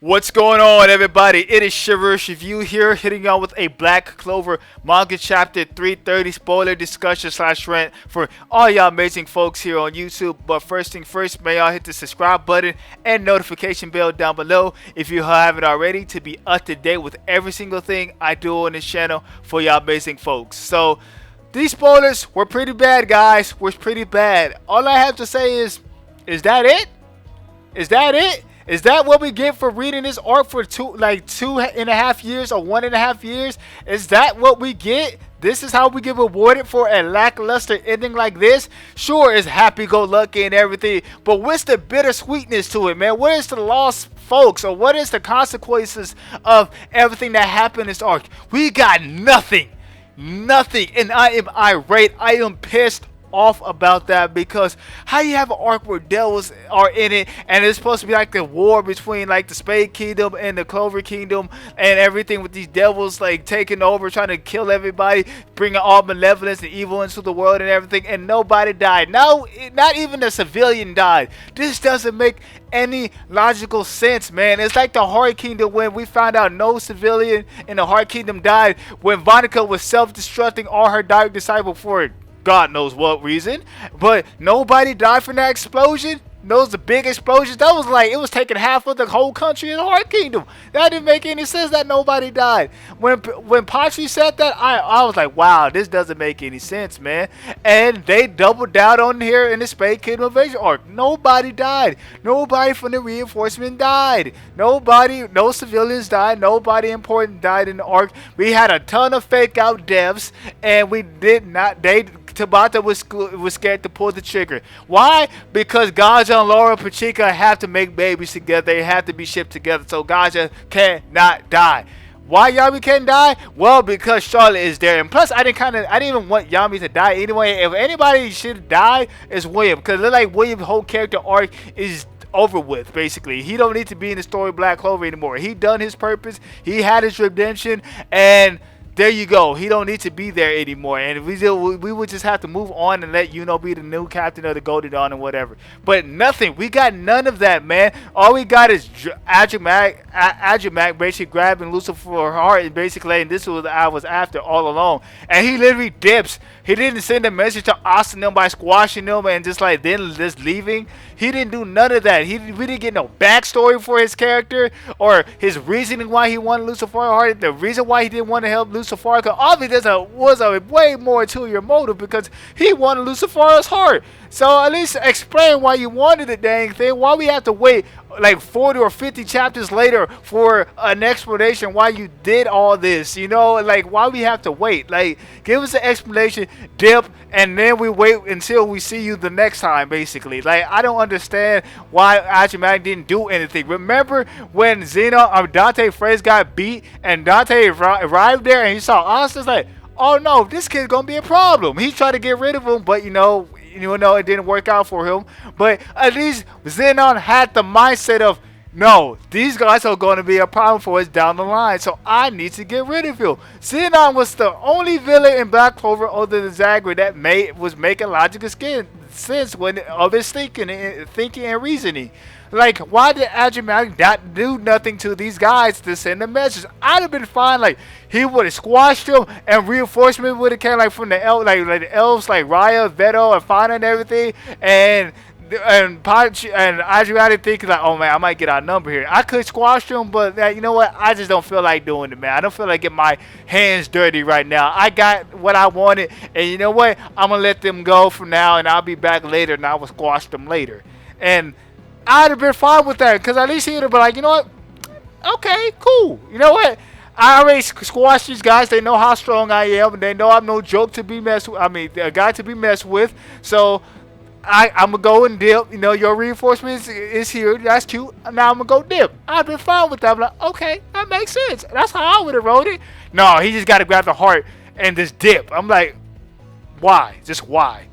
What's going on, everybody? It is Shiverish Review here, hitting y'all with a Black Clover manga chapter 330 spoiler discussion slash rant for all y'all amazing folks here on YouTube. But first thing first, may y'all hit the subscribe button and notification bell down below if you haven't already, to be up to date with every single thing I do on this channel for y'all amazing folks. So these spoilers were pretty bad, guys. Were pretty bad. All I have to say is that it? Is that it? Is that what we get for reading this arc for two and a half years or 1.5 years? Is that what we get? This is how we get rewarded for a lackluster ending like this? Sure, it's happy-go-lucky and everything, but what's the bittersweetness to it, man? What is the lost folks, or what is the consequences of everything that happened in this arc? We got nothing. Nothing. And I am irate. I am pissed off about that, because how you have an arc where devils are in it and it's supposed to be like the war between like the Spade Kingdom and the Clover Kingdom and everything, with these devils like taking over, trying to kill everybody, bringing all malevolence and evil into the world and everything, and nobody died. No, not even a civilian died. This doesn't make any logical sense, man. It's like the Heart Kingdom, when we found out no civilian in the Heart Kingdom died when Vonica was self-destructing all her direct disciples for God knows what reason, but nobody died from that explosion. Those the big explosions. That was like, it was taking half of the whole country in the Heart Kingdom. That didn't make any sense that nobody died. When Pachi said that, I was like, wow, this doesn't make any sense, man. And they doubled down on here in the Spade Kingdom invasion arc. Nobody died. Nobody from the reinforcement died. Nobody, no civilians died. Nobody important died in the arc. We had a ton of fake out devs, and we did not. Tabata was scared to pull the trigger. Why? Because Gaja and Laura Pachika have to make babies together. They have to be shipped together. So Gaja cannot die. Why Yami can't die? Well, because Charlotte is there. And plus, I didn't even want Yami to die anyway. If anybody should die, it's William. Because it looks like William's whole character arc is over with, basically. He don't need to be in the story Black Clover anymore. He done his purpose. He had his redemption. And there you go. He don't need to be there anymore, and we would just have to move on and let Yuno be the new captain of the Golden Dawn and whatever. But nothing. We got none of that, man. All we got is adramelech basically grabbing Lucifer's heart, and basically, and this was I was after all along. And he literally dips. He didn't send a message to Austin them by squashing them and just like then just leaving. He didn't do none of that. We didn't get no backstory for his character or his reasoning why he wanted Lucifer's heart. The reason why he didn't want to help Lucifer, because obviously there was a way more to your motive, because he wanted Lucifer's heart. So at least explain why you wanted the dang thing. Why we have to wait like 40 or 50 chapters later for an explanation why you did all this, you know? Like, why we have to wait? Like, give us an explanation, dip, and then we wait until we see you the next time, basically. Like, I don't understand why adramelech didn't do anything. Remember when Dante Freys got beat and Dante arrived there and he saw Austin's like, oh no, this kid's gonna be a problem. He tried to get rid of him, but you know, it didn't work out for him. But at least Zenon had the mindset of, no, these guys are going to be a problem for us down the line, so I need to get rid of him. Zenon was the only villain in Black Clover other than Zagre that was making logical sense of his thinking and reasoning. Like, why did adramelech not do nothing to these guys to send a message? I'd have been fine. Like, he would have squashed them, and reinforcement would have came like from the the elves like Raya, Veto, and Fauna and everything, and adramelech thinking like, oh man, I might get our number here. I could squash them, but you know what? I just don't feel like doing it, man. I don't feel like getting my hands dirty right now. I got what I wanted, and you know what? I'm gonna let them go for now, and I'll be back later, and I will squash them later. And I'd have been fine with that, because at least he would have been like, you know what? Okay, cool. You know what? I already squashed these guys. They know how strong I am, and they know I'm no joke to be messed with. I mean, a guy to be messed with. So I'm going to go and dip. You know, your reinforcement is here. That's cute. Now I'm going to go dip. I've been fine with that. I'm like, okay, that makes sense. That's how I would have wrote it. No, he just got to grab the heart and just dip. I'm like, why? Just why?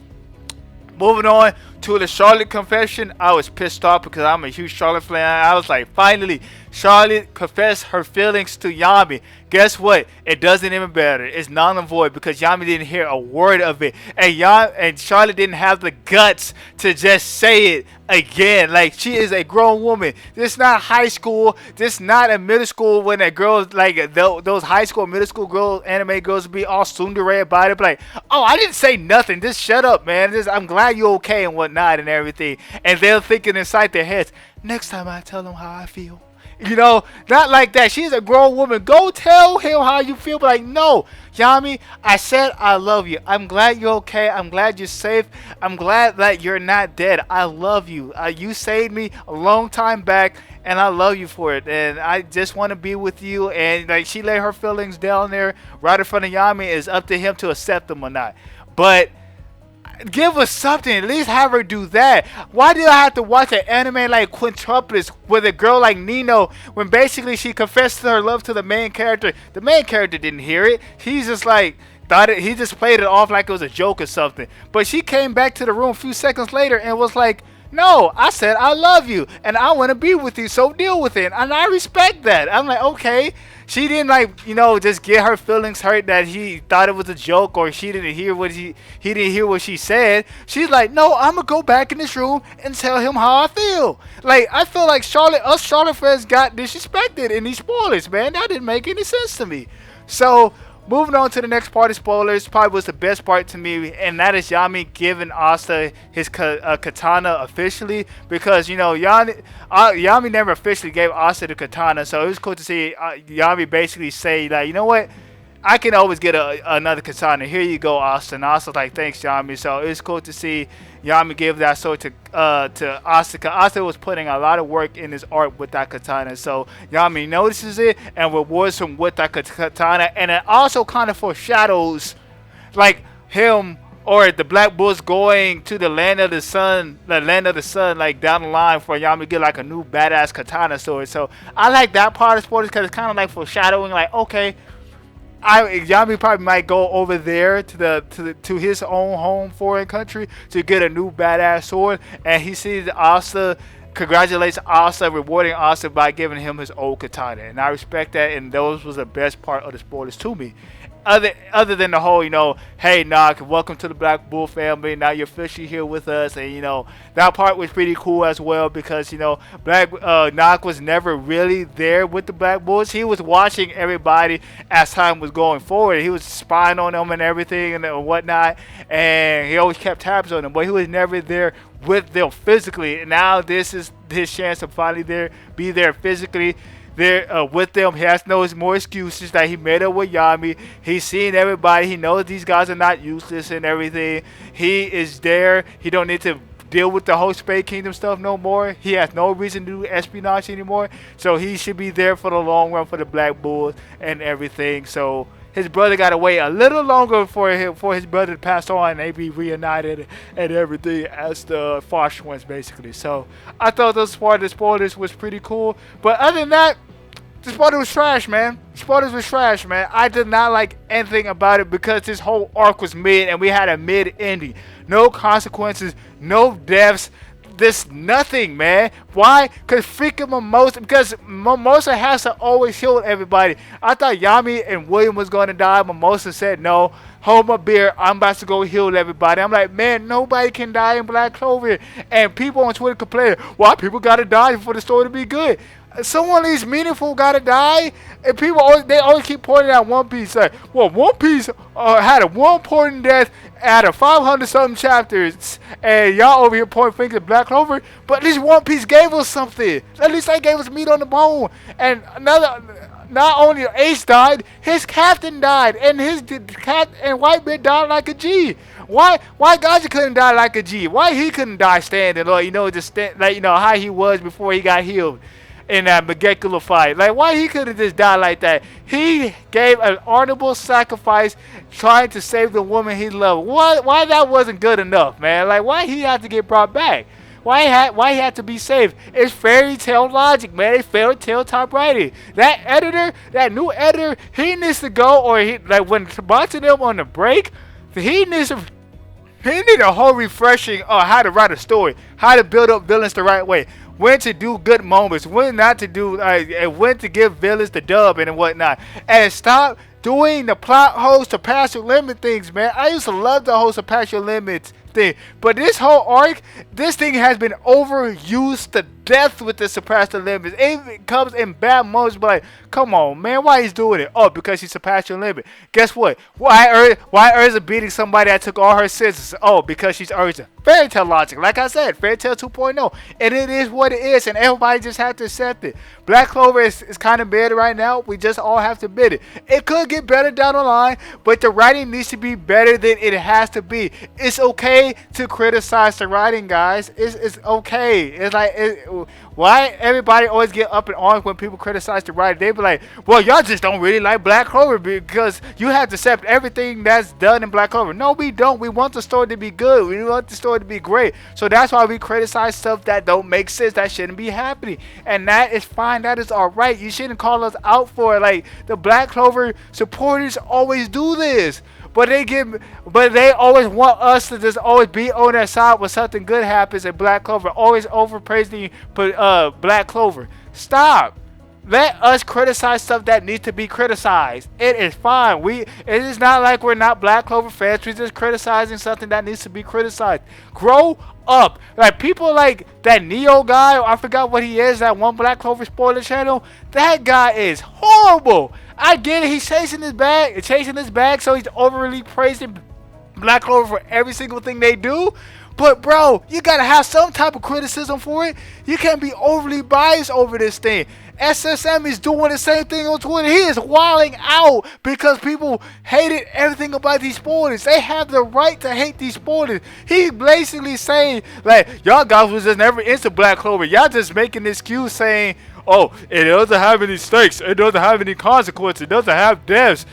Moving on to the Charlotte confession, I was pissed off because I'm a huge Charlotte fan. I was like, finally, Charlotte confessed her feelings to Yami. Guess what? It doesn't even matter. It's null and void because Yami didn't hear a word of it, and Charlotte didn't have the guts to just say it again. Like, she is a grown woman. This not high school. This not a middle school when a girl like those high school, middle school girls, anime girls be all tsundere about it. But like, oh, I didn't say nothing. Just shut up, man. I'm glad you're okay and whatnot and everything. And they're thinking inside their heads, next time I tell them how I feel. You know, not like that. She's a grown woman. Go tell him how you feel. But like, no, Yami, I said I love you. I'm glad you're okay. I'm glad you're safe. I'm glad that you're not dead. I love you. You saved me a long time back, and I love you for it. And I just want to be with you. And like, she laid her feelings down there right in front of Yami. It's up to him to accept them or not. But give us something. At least have her do that. Why do I have to watch an anime like Quintuplets with a girl like Nino when basically she confessed her love to the main character? The main character didn't hear it. He's just like he just played it off like it was a joke or something. But she came back to the room a few seconds later and was like, no, I said I love you and I want to be with you, so deal with it. And I respect that. I'm like, okay. She didn't just get her feelings hurt that he thought it was a joke or she didn't hear what he didn't hear what she said. She's like, no, I'm gonna go back in this room and tell him how I feel. Like, I feel like us Charlotte fans got disrespected in these spoilers, man. That didn't make any sense to me. So moving on to the next part of spoilers, probably was the best part to me, and that is Yami giving Asta his katana officially, because Yami never officially gave Asta the katana, so it was cool to see Yami basically say like, you know what, I can always get another katana. Here you go, Asta. And Asta's like, thanks, Yami. So it's cool to see Yami give that sword to Asta. Asta was putting a lot of work in his art with that katana. So Yami notices it and rewards him with that katana. And it also kind of foreshadows like him or the Black Bulls going to the land of the sun, like down the line for Yami to get like a new badass katana sword. So I like that part of sports because it's kind of like foreshadowing, like, okay, Yami probably might go over there to his own home foreign country to get a new badass sword, and he sees Asta, congratulates Asta, rewarding Asta by giving him his old katana, and I respect that, and those was the best part of the spoilers to me. Other than the whole, hey, Nacht, welcome to the Black Bull family. Now you're officially here with us, and that part was pretty cool as well because Nacht was never really there with the Black Bulls. He was watching everybody as time was going forward. He was spying on them and everything and whatnot, and he always kept tabs on them, but he was never there with them physically. And now this is his chance to finally be there physically. There with them. He has no more excuses that he made up with Yami. He's seeing everybody. He knows these guys are not useless and everything. He is there. He don't need to deal with the whole Spade Kingdom stuff no more. He has no reason to do espionage anymore. So he should be there for the long run for the Black Bulls and everything. So his brother got to wait a little longer for his brother to pass on and they be reunited and everything as the Fox twins basically. So I thought this part of the spoilers was pretty cool. But other than that, the spoilers was trash, man. Spoilers was trash, man. I did not like anything about it because this whole arc was mid and we had a mid ending. No consequences, no deaths. This nothing, man. Why? Because freaking Mimosa has to always heal everybody. I thought Yami and William was going to die. Mimosa said no. Hold my beer. I'm about to go heal everybody. I'm like, man, nobody can die in Black Clover. And people on Twitter complain, why people got to die for the story to be good? Someone at least meaningful gotta die, and people always keep pointing out One Piece. Like, well, One Piece had a one important death out of 500 something chapters, and y'all over here pointing fingers at Black Clover. But at least One Piece gave us something. At least they gave us meat on the bone. And not only Ace died, his captain died, and his and Whitebeard died like a G. Why Gaja couldn't die like a G? Why he couldn't die standing, or just stand, like how he was before he got healed in that Megekula fight? Like, why he could have just died like that? He gave an honorable sacrifice trying to save the woman he loved. Why that wasn't good enough, man? Like, why he had to get brought back? Why he had to be saved? It's fairy tale logic, man. It's fairy tale type writing. That new editor, he needs to go, or when watching them on the break, he needs a whole refreshing on how to write a story, how to build up villains the right way. when to do good moments, when not to do, and when to give villains the dub and whatnot, and stop doing the plot holes to pass your limit things, man. I used to love the host of pass your limits thing, but this whole arc, this thing has been overused to death with the surpass the limits. It comes in bad moments, but like, come on, man, why he's doing it? Oh, because he surpassed your limit. Guess what? Why Urza beating somebody that took all her senses? Oh, because she's Urza. Fairy tale logic, like I said, fairy tale 2.0, and it is what it is, and everybody just have to accept it. Black Clover is kind of bad right now. We just all have to admit it. It could get better down the line, but the writing needs to be better than it has to be. It's okay to criticize the writing, guys. It's okay. It's like, why everybody always get up in arms when people criticize the writing? They be like, well, y'all just don't really like Black Clover because you have to accept everything that's done in Black Clover. No, we don't. We want the story to be good. We want the story to be great. So that's why we criticize stuff that don't make sense, that shouldn't be happening. And that is fine. That is alright. You shouldn't call us out for it. Like, the Black Clover supporters always do this. But they always want us to just always be on their side when something good happens in Black Clover. Always overpraising Black Clover. Stop. Let us criticize stuff that needs to be criticized. It is fine. It is not like we're not Black Clover fans. We're just criticizing something that needs to be criticized. Grow up. Like, people like that Neo guy, I forgot what he is, that one Black Clover spoiler channel. That guy is horrible. I get it. He's chasing his bag, so he's overly praising Black Clover for every single thing they do. But, bro, you got to have some type of criticism for it. You can't be overly biased over this thing. SSM is doing the same thing on Twitter. He is wilding out because people hated everything about these spoilers. They have the right to hate these spoilers. He's basically saying, like, y'all guys was just never into Black Clover. Y'all just making an excuse saying, oh, it doesn't have any stakes. It doesn't have any consequences. It doesn't have deaths.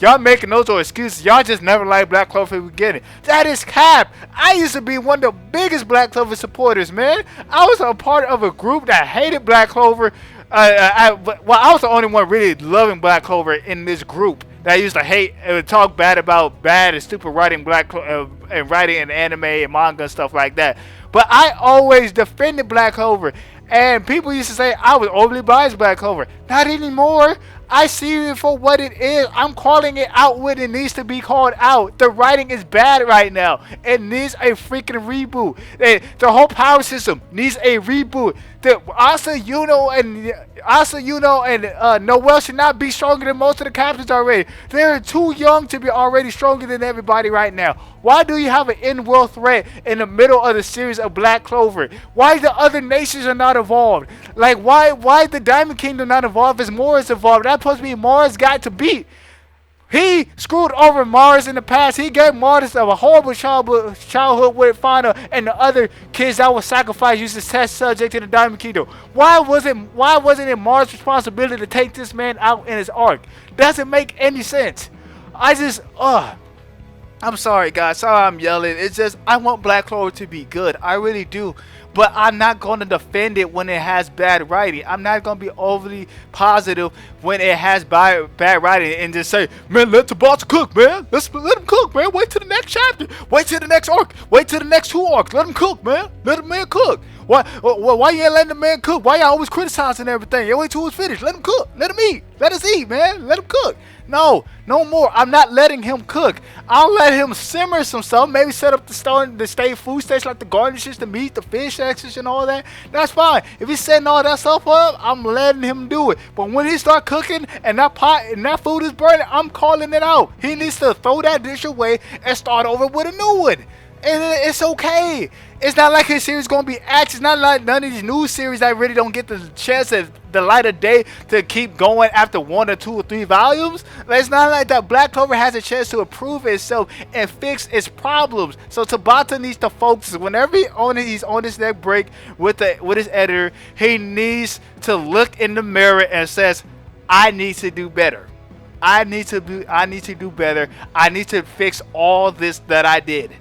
Y'all making those excuses. Y'all just never liked Black Clover from the beginning. That is cap. I used to be one of the biggest Black Clover supporters, man. I was a part of a group that hated Black Clover. I was the only one really loving Black Clover in this group that used to hate and talk bad about bad and stupid writing and writing in anime and manga and stuff like that. But I always defended Black Clover. And people used to say I was overly biased Black Clover. Not anymore. I see it for what it is. I'm calling it out when it needs to be called out. The writing is bad right now. It needs a freaking reboot. The whole power system needs a reboot. Asa Yuno and Noel should not be stronger than most of the captains already. They're too young to be already stronger than everybody right now. Why do you have an in-world threat in the middle of the series of Black Clover? Why the other nations are not involved? Like, why the Diamond Kingdom not involved as Mars involved? That's supposed to be Mars' guy to beat. He screwed over Mars in the past. He gave Mars a horrible childhood with final, and the other kids that were sacrificed used as test subject in the Diamond Kingdom. Why wasn't it Mars' responsibility to take this man out in his arc? Doesn't make any sense. I'm sorry, guys. Sorry I'm yelling. It's just, I want Black Clover to be good. I really do. But I'm not going to defend it when it has bad writing. I'm not going to be overly positive when it has bad writing and just say, man, let Tabata cook, man. Let him cook, man. Wait till the next chapter. Wait till the next arc. Wait till the next 2 arcs. Let him cook, man. Let the man cook. Why you ain't letting the man cook? Why y'all always criticizing everything? You wait till it's finished. Let him cook. Let him eat. Let us eat, man. Let him cook. No more. I'm not letting him cook. I'll let him simmer some stuff. Maybe set up the state food station, like the garnishes, the meat, the fish extras, and all that. That's fine. If he's setting all that stuff up, I'm letting him do it. But when he start cooking and that pot and that food is burning, I'm calling it out. He needs to throw that dish away and start over with a new one. And it's okay. It's not like his series going to be action. It's not like none of these new series that really don't get the chance at the light of day to keep going after 1 or 2 or 3 volumes. It's not like that. Black Clover has a chance to improve itself and fix its problems. So Tabata needs to focus. Whenever he's on his next break with his editor, he needs to look in the mirror and says, I need to do better. I need to do better. I need to fix all this that I did.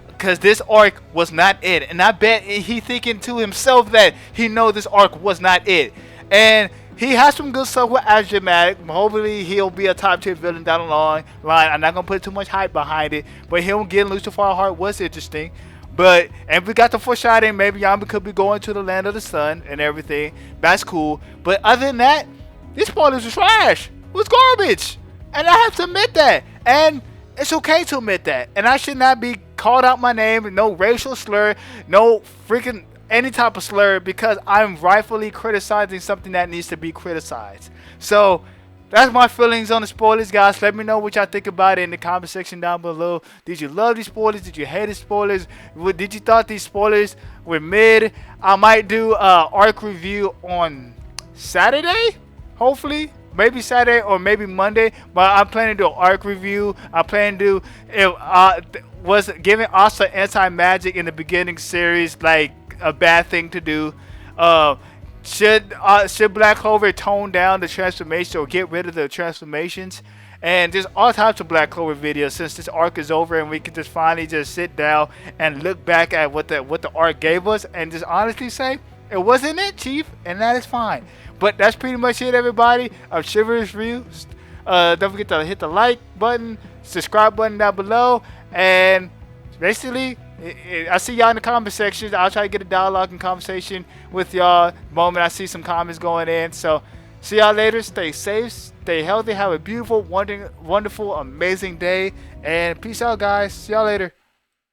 Because this arc was not it. And I bet he thinking to himself that he know this arc was not it. And he has some good stuff with adramelech. Hopefully he'll be a top tier villain down the line. I'm not going to put too much hype behind it. But him getting Lucifero Heart was interesting. But and we got the foreshadowing. Maybe Yami could be going to the land of the sun and everything. That's cool. But other than that, these spoilers are trash. It was garbage, and I have to admit that. And it's okay to admit that. And I should not be called out my name. No racial slur. No freaking any type of slur because I'm rightfully criticizing something that needs to be criticized. So that's my feelings on the spoilers, guys. Let me know what y'all think about it in the comment section down below. Did you love these spoilers? Did you hate the spoilers? Did you thought these spoilers were mid? I might do a arc review on Saturday, hopefully. Maybe Saturday or maybe Monday. But I'm planning to do an arc review. I plan to do was giving Asa anti-magic in the beginning series like a bad thing to do? Should Black Clover tone down the transformation or get rid of the transformations? And there's all types of Black Clover videos since this arc is over and we can just finally just sit down and look back at what the arc gave us and just honestly say it wasn't it, Chief, and that is fine. But that's pretty much it, everybody. Of Chivalrous Reviews. Don't forget to hit the like button, subscribe button down below, and basically I see y'all in the comment section. I'll try to get a dialogue and conversation with y'all the moment I see some comments going in. So see y'all later. Stay safe, stay healthy, have a beautiful, wonderful, amazing day, and peace out, guys. See y'all later.